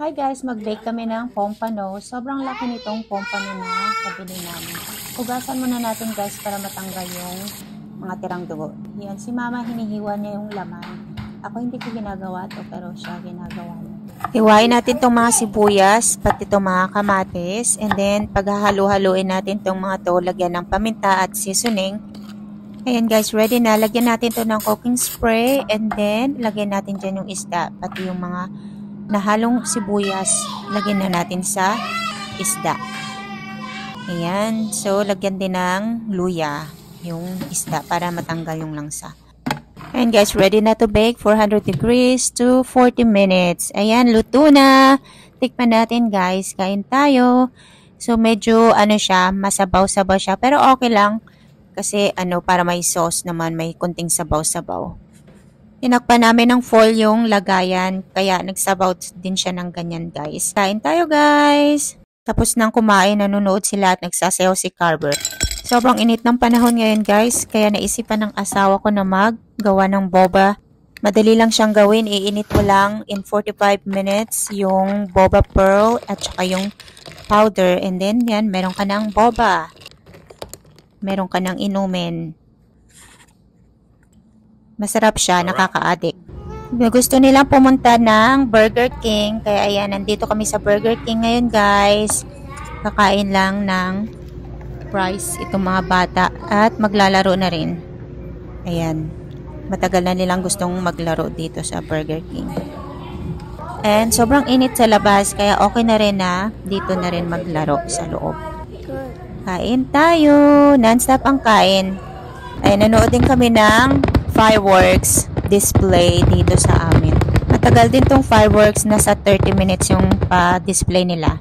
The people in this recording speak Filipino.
Hi guys, mag-bake kami ng pompano. Sobrang laki nitong pompano na nabili namin. Hugasan muna natin guys para matanggal yung mga tirang dugo. Yan, si mama hinihiwa niya yung laman. Ako hindi ko ginagawa to pero siya ginagawa niya. Hiwain natin itong mga sibuyas, pati itong mga kamatis. And then, paghahalo-haluin natin itong mga to, lagyan ng paminta at seasoning. Ayan guys, ready na. Lagyan natin to ng cooking spray. And then, lagyan natin dyan yung isda. Pati yung mga nahalong sibuyas, lagyan na natin sa isda. Ayan. So, lagyan din ng luya yung isda para matanggal yung langsa. Ayan guys, ready na to bake 400 degrees to 40 minutes. Ayan, luto na. Tikman natin guys. Kain tayo. So, medyo siya, masabaw-sabaw siya. Pero okay lang. Kasi para may sauce naman, may kunting sabaw-sabaw. Tinakpan namin ng foil yung lagayan, kaya nagsabaw din siya ng ganyan guys. Kain tayo guys! Tapos nang kumain, nanonood sila at nagsasayaw si Carver. Sobrang init ng panahon ngayon guys, kaya naisipan ng asawa ko na maggawa ng boba. Madali lang siyang gawin, iinit mo lang in 45 minutes yung boba pearl at saka yung powder. And then yan, meron ka ng boba. Meron ka ng inumin. Masarap siya, nakaka-addict. Gusto nilang pumunta ng Burger King. Kaya ayan, nandito kami sa Burger King ngayon guys. Kakain lang ng fries itong mga bata. At maglalaro na rin. Ayan. Matagal na nilang gustong maglaro dito sa Burger King. And sobrang init sa labas. Kaya okay na rin na dito na rin maglaro sa loob. Kain tayo. Non-stop ang kain. Ay, nanood din kami ng fireworks display dito sa amin. Matagal din tong fireworks, nasa 30 minutes yung pa-display nila.